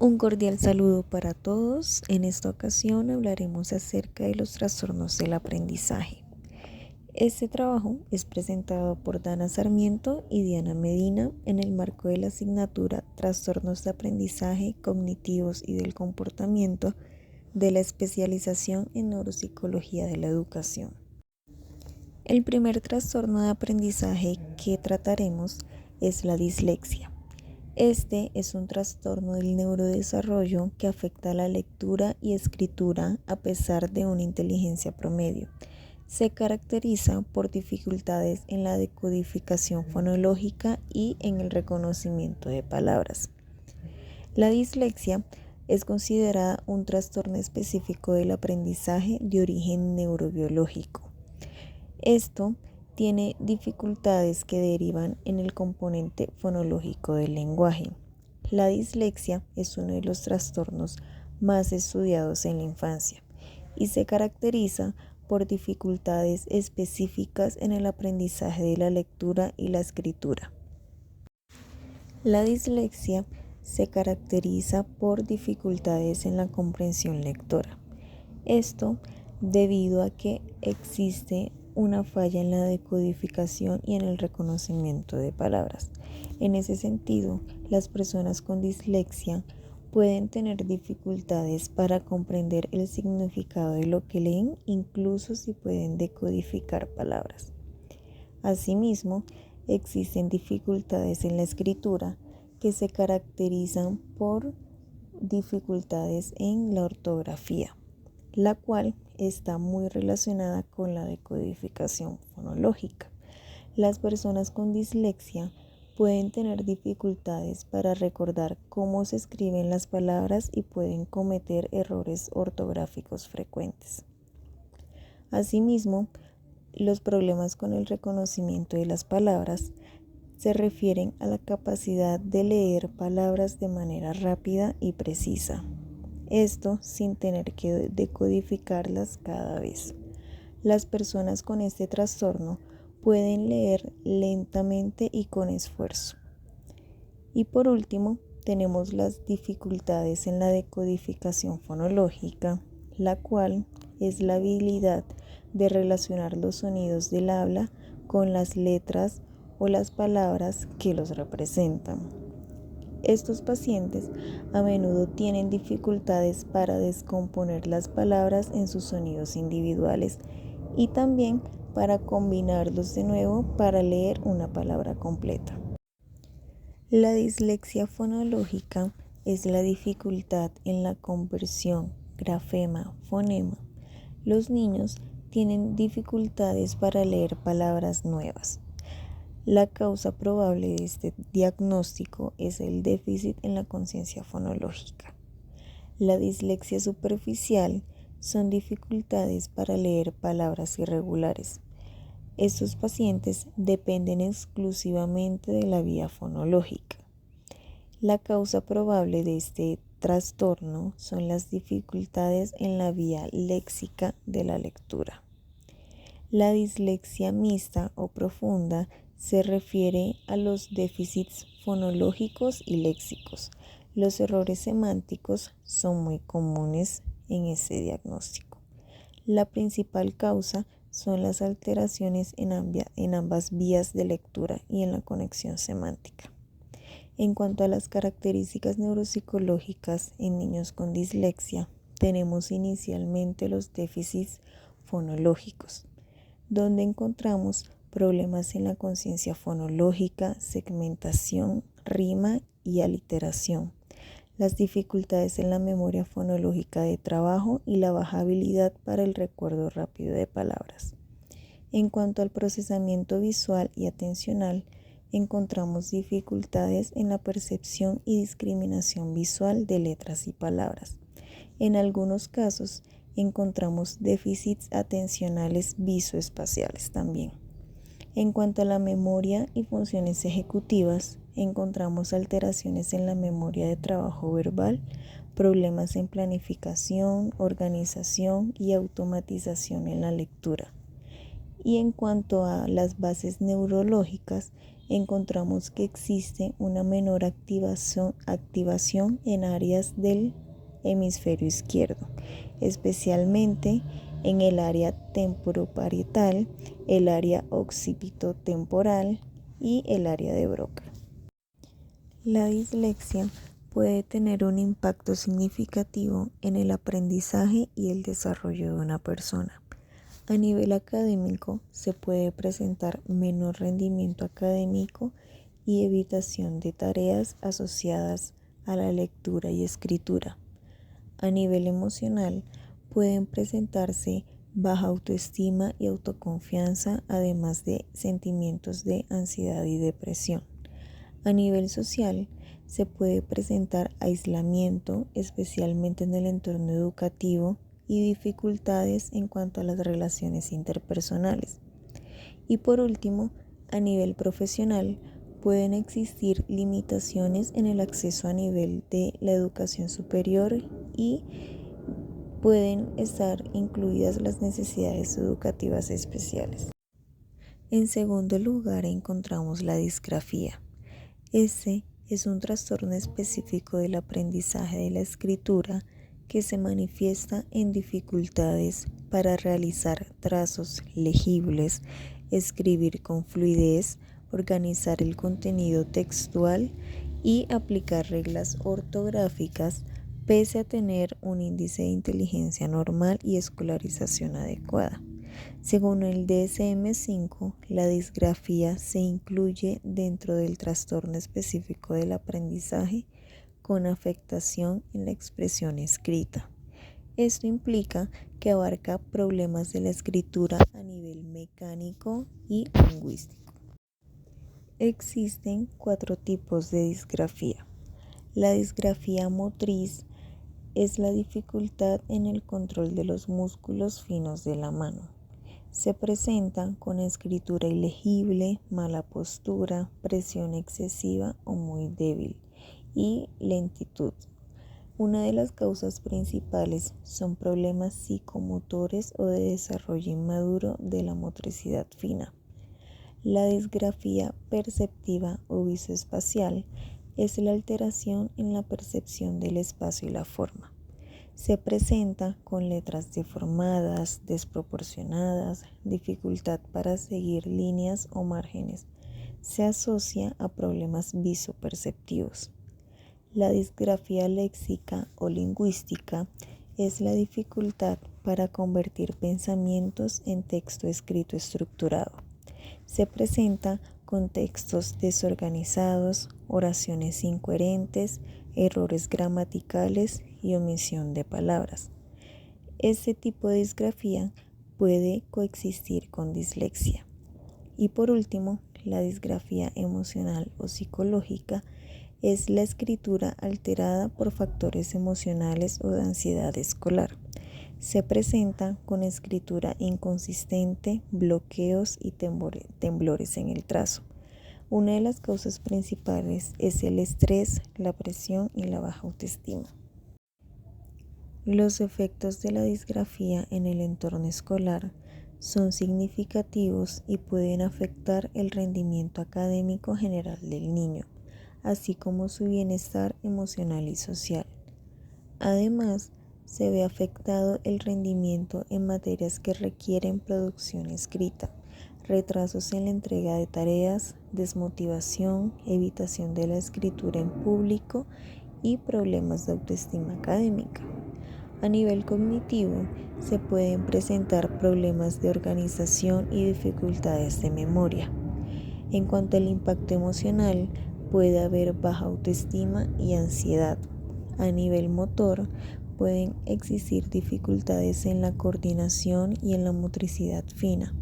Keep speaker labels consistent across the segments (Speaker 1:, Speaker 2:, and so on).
Speaker 1: Un cordial saludo para todos. En esta ocasión hablaremos acerca de los trastornos del aprendizaje. Este trabajo es presentado por Dana Sarmiento y Diana Medina en el marco de la asignatura Trastornos de Aprendizaje Cognitivos y del Comportamiento de la especialización en Neuropsicología de la Educación. El primer trastorno de aprendizaje que trataremos es la dislexia. Este es un trastorno del neurodesarrollo que afecta a la lectura y escritura a pesar de una inteligencia promedio. Se caracteriza por dificultades en la decodificación fonológica y en el reconocimiento de palabras. La dislexia es considerada un trastorno específico del aprendizaje de origen neurobiológico. Esto tiene dificultades que derivan en el componente fonológico del lenguaje. La dislexia es uno de los trastornos más estudiados en la infancia y se caracteriza por dificultades específicas en el aprendizaje de la lectura y la escritura. La dislexia se caracteriza por dificultades en la comprensión lectora. Esto debido a que existe una falla en la decodificación y en el reconocimiento de palabras. En ese sentido, las personas con dislexia pueden tener dificultades para comprender el significado de lo que leen, incluso si pueden decodificar palabras. Asimismo, existen dificultades en la escritura que se caracterizan por dificultades en la ortografía, la cual está muy relacionada con la decodificación fonológica. Las personas con dislexia pueden tener dificultades para recordar cómo se escriben las palabras y pueden cometer errores ortográficos frecuentes. Asimismo, los problemas con el reconocimiento de las palabras se refieren a la capacidad de leer palabras de manera rápida y precisa. Esto sin tener que decodificarlas cada vez. Las personas con este trastorno pueden leer lentamente y con esfuerzo. Y por último, tenemos las dificultades en la decodificación fonológica, la cual es la habilidad de relacionar los sonidos del habla con las letras o las palabras que los representan. Estos pacientes a menudo tienen dificultades para descomponer las palabras en sus sonidos individuales y también para combinarlos de nuevo para leer una palabra completa. La dislexia fonológica es la dificultad en la conversión grafema-fonema. Los niños tienen dificultades para leer palabras nuevas. La causa probable de este diagnóstico es el déficit en la conciencia fonológica. La dislexia superficial son dificultades para leer palabras irregulares. Estos pacientes dependen exclusivamente de la vía fonológica. La causa probable de este trastorno son las dificultades en la vía léxica de la lectura. La dislexia mixta o profunda se refiere a los déficits fonológicos y léxicos. Los errores semánticos son muy comunes en ese diagnóstico. La principal causa son las alteraciones en ambas vías de lectura y en la conexión semántica. En cuanto a las características neuropsicológicas en niños con dislexia, tenemos inicialmente los déficits fonológicos, donde encontramos problemas en la conciencia fonológica, segmentación, rima y aliteración, las dificultades en la memoria fonológica de trabajo y la baja habilidad para el recuerdo rápido de palabras. En cuanto al procesamiento visual y atencional, encontramos dificultades en la percepción y discriminación visual de letras y palabras. En algunos casos, encontramos déficits atencionales visoespaciales también. En cuanto a la memoria y funciones ejecutivas, encontramos alteraciones en la memoria de trabajo verbal, problemas en planificación, organización y automatización en la lectura. Y en cuanto a las bases neurológicas, encontramos que existe una menor activación en áreas del hemisferio izquierdo, especialmente en el área temporoparietal, el área occipitotemporal y el área de Broca. La dislexia puede tener un impacto significativo en el aprendizaje y el desarrollo de una persona. A nivel académico, se puede presentar menor rendimiento académico y evitación de tareas asociadas a la lectura y escritura. A nivel emocional, pueden presentarse baja autoestima y autoconfianza, además de sentimientos de ansiedad y depresión. A nivel social, se puede presentar aislamiento, especialmente en el entorno educativo, y dificultades en cuanto a las relaciones interpersonales. Y por último, a nivel profesional, pueden existir limitaciones en el acceso a nivel de la educación superior y pueden estar incluidas las necesidades educativas especiales. En segundo lugar, encontramos la disgrafía. Este es un trastorno específico del aprendizaje de la escritura que se manifiesta en dificultades para realizar trazos legibles, escribir con fluidez, organizar el contenido textual y aplicar reglas ortográficas, pese a tener un índice de inteligencia normal y escolarización adecuada. Según el DSM-5, la disgrafía se incluye dentro del trastorno específico del aprendizaje con afectación en la expresión escrita. Esto implica que abarca problemas de la escritura a nivel mecánico y lingüístico. Existen 4 tipos de disgrafía. La disgrafía motriz es la dificultad en el control de los músculos finos de la mano. Se presenta con escritura ilegible, mala postura, presión excesiva o muy débil y lentitud. Una de las causas principales son problemas psicomotores o de desarrollo inmaduro de la motricidad fina. La disgrafía perceptiva o visoespacial es la alteración en la percepción del espacio y la forma. Se presenta con letras deformadas, desproporcionadas, dificultad para seguir líneas o márgenes. Se asocia a problemas visoperceptivos. La disgrafía léxica o lingüística es la dificultad para convertir pensamientos en texto escrito estructurado. Se presenta con textos desorganizados, oraciones incoherentes, errores gramaticales y omisión de palabras. Este tipo de disgrafía puede coexistir con dislexia. Y por último, la disgrafía emocional o psicológica es la escritura alterada por factores emocionales o de ansiedad escolar. Se presenta con escritura inconsistente, bloqueos y temblores en el trazo. Una de las causas principales es el estrés, la presión y la baja autoestima. Los efectos de la disgrafía en el entorno escolar son significativos y pueden afectar el rendimiento académico general del niño, así como su bienestar emocional y social. Además, se ve afectado el rendimiento en materias que requieren producción escrita, retrasos en la entrega de tareas, desmotivación, evitación de la escritura en público y problemas de autoestima académica. A nivel cognitivo, se pueden presentar problemas de organización y dificultades de memoria. En cuanto al impacto emocional, puede haber baja autoestima y ansiedad. A nivel motor, pueden existir dificultades en la coordinación y en la motricidad fina.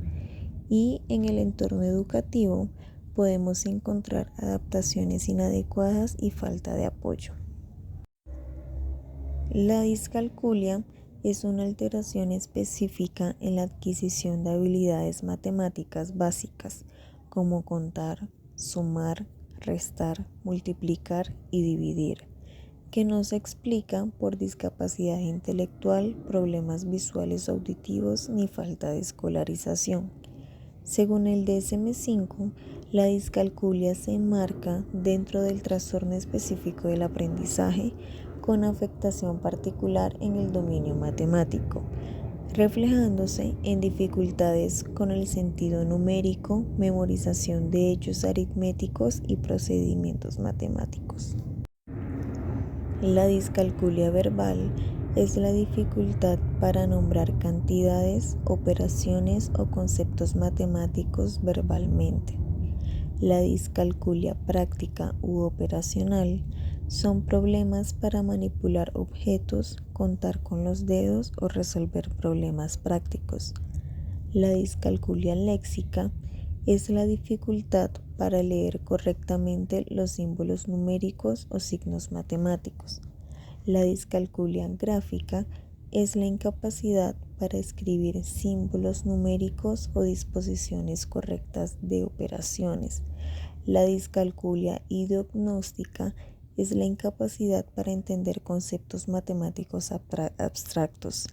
Speaker 1: Y en el entorno educativo, podemos encontrar adaptaciones inadecuadas y falta de apoyo. La discalculia es una alteración específica en la adquisición de habilidades matemáticas básicas, como contar, sumar, restar, multiplicar y dividir, que no se explica por discapacidad intelectual, problemas visuales o auditivos ni falta de escolarización. Según el DSM-5, La discalculia se enmarca dentro del trastorno específico del aprendizaje con afectación particular en el dominio matemático, reflejándose en dificultades con el sentido numérico, memorización de hechos aritméticos y procedimientos matemáticos. La discalculia verbal es la dificultad para nombrar cantidades, operaciones o conceptos matemáticos verbalmente. La discalculia práctica u operacional son problemas para manipular objetos, contar con los dedos o resolver problemas prácticos. La discalculia léxica es la dificultad para leer correctamente los símbolos numéricos o signos matemáticos. La discalculia gráfica es la incapacidad para escribir símbolos numéricos o disposiciones correctas de operaciones. La discalculia ideognóstica es la incapacidad para entender conceptos matemáticos abstractos.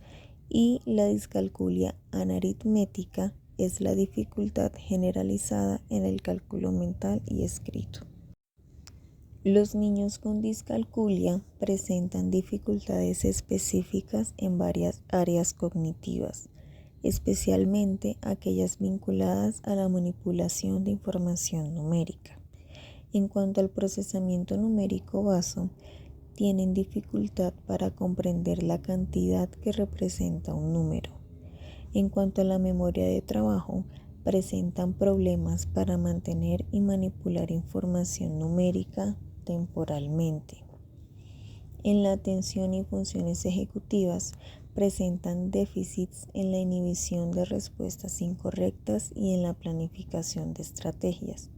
Speaker 1: Y la discalculia anaritmética es la dificultad generalizada en el cálculo mental y escrito. Los niños con discalculia presentan dificultades específicas en varias áreas cognitivas, especialmente aquellas vinculadas a la manipulación de información numérica. En cuanto al procesamiento numérico base, tienen dificultad para comprender la cantidad que representa un número. En cuanto a la memoria de trabajo, presentan problemas para mantener y manipular información numérica temporalmente. En la atención y funciones ejecutivas, presentan déficits en la inhibición de respuestas incorrectas y en la planificación de estrategias.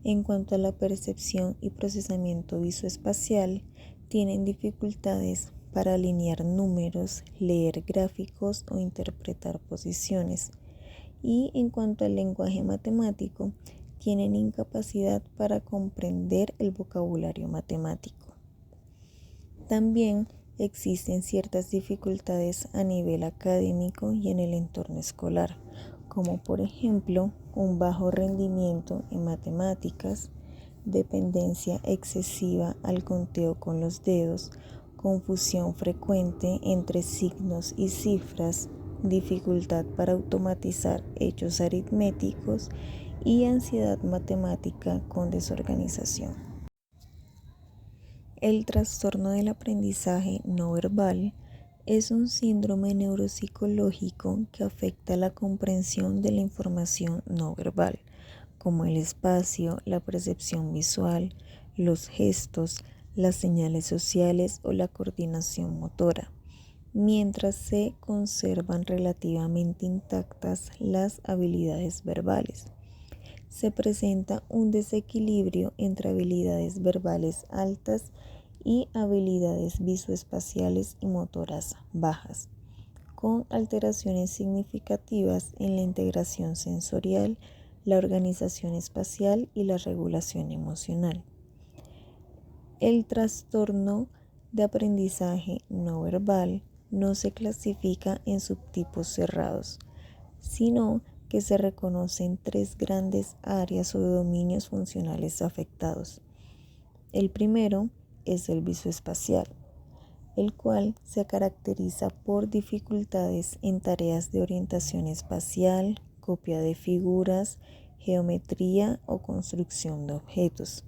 Speaker 1: En cuanto a la percepción y procesamiento visoespacial, tienen dificultades para alinear números, leer gráficos o interpretar posiciones. Y en cuanto al lenguaje matemático, tienen incapacidad para comprender el vocabulario matemático. También existen ciertas dificultades a nivel académico y en el entorno escolar, como por ejemplo un bajo rendimiento en matemáticas, dependencia excesiva al conteo con los dedos, confusión frecuente entre signos y cifras, dificultad para automatizar hechos aritméticos y ansiedad matemática con desorganización. El trastorno del aprendizaje no verbal es un síndrome neuropsicológico que afecta la comprensión de la información no verbal, como el espacio, la percepción visual, los gestos, las señales sociales o la coordinación motora, mientras se conservan relativamente intactas las habilidades verbales. Se presenta un desequilibrio entre habilidades verbales altas y habilidades visoespaciales y motoras bajas, con alteraciones significativas en la integración sensorial, la organización espacial y la regulación emocional. El trastorno de aprendizaje no verbal no se clasifica en subtipos cerrados, sino que se reconocen tres grandes áreas o dominios funcionales afectados. El primero es el visoespacial, el cual se caracteriza por dificultades en tareas de orientación espacial, copia de figuras, geometría o construcción de objetos.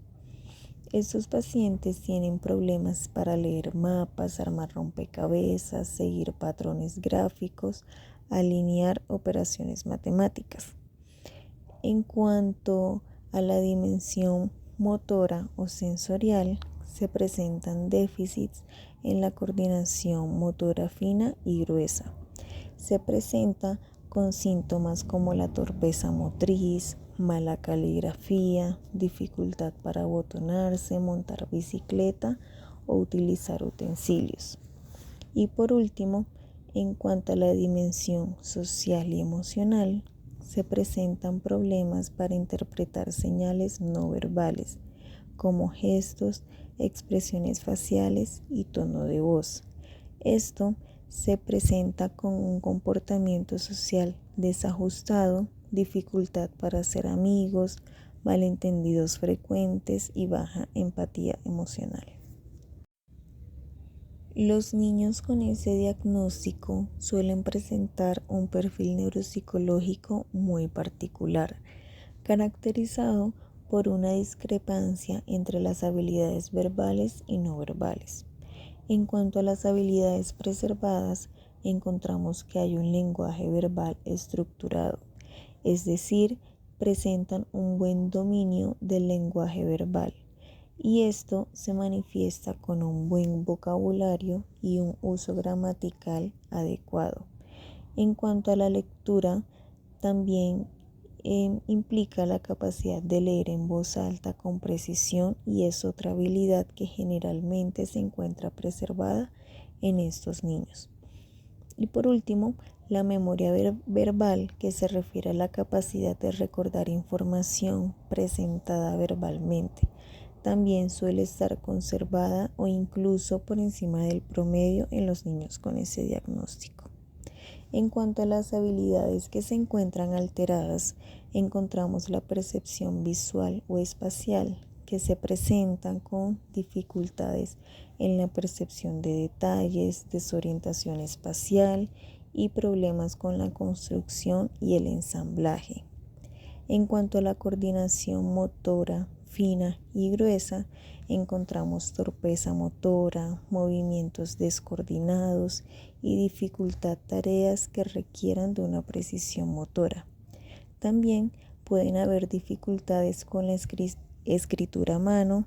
Speaker 1: Estos pacientes tienen problemas para leer mapas, armar rompecabezas, seguir patrones gráficos, alinear operaciones matemáticas. En cuanto a la dimensión motora o sensorial, se presentan déficits en la coordinación motora fina y gruesa. Se presenta con síntomas como la torpeza motriz, mala caligrafía, dificultad para abotonarse, montar bicicleta o utilizar utensilios. Y por último, en cuanto a la dimensión social y emocional, se presentan problemas para interpretar señales no verbales, como gestos, expresiones faciales y tono de voz. Esto se presenta con un comportamiento social desajustado, dificultad para hacer amigos, malentendidos frecuentes y baja empatía emocional. Los niños con ese diagnóstico suelen presentar un perfil neuropsicológico muy particular, caracterizado por una discrepancia entre las habilidades verbales y no verbales. En cuanto a las habilidades preservadas, encontramos que hay un lenguaje verbal estructurado, es decir, presentan un buen dominio del lenguaje verbal, y esto se manifiesta con un buen vocabulario y un uso gramatical adecuado. En cuanto a la lectura, también implica la capacidad de leer en voz alta con precisión, y es otra habilidad que generalmente se encuentra preservada en estos niños. Y por último, la memoria verbal, que se refiere a la capacidad de recordar información presentada verbalmente. También suele estar conservada o incluso por encima del promedio en los niños con ese diagnóstico. En cuanto a las habilidades que se encuentran alteradas, encontramos la percepción visual o espacial, que se presentan con dificultades en la percepción de detalles, desorientación espacial y problemas con la construcción y el ensamblaje. En cuanto a la coordinación motora fina y gruesa, encontramos torpeza motora, movimientos descoordinados y dificultad tareas que requieran de una precisión motora. También pueden haber dificultades con la escritura a mano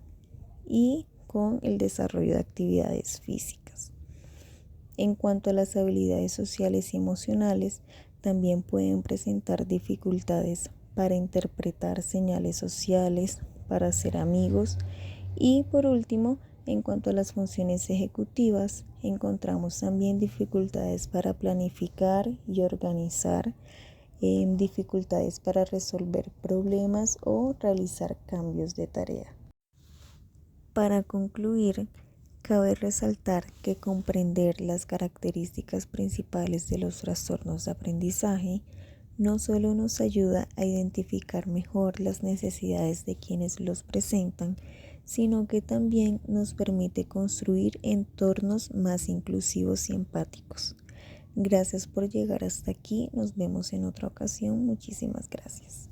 Speaker 1: y con el desarrollo de actividades físicas. En cuanto a las habilidades sociales y emocionales, también pueden presentar dificultades para interpretar señales sociales, para hacer amigos, y por último, en cuanto a las funciones ejecutivas, encontramos también dificultades para planificar y organizar, dificultades para resolver problemas o realizar cambios de tarea. Para concluir, cabe resaltar que comprender las características principales de los trastornos de aprendizaje no solo nos ayuda a identificar mejor las necesidades de quienes los presentan, sino que también nos permite construir entornos más inclusivos y empáticos. Gracias por llegar hasta aquí. Nos vemos en otra ocasión. Muchísimas gracias.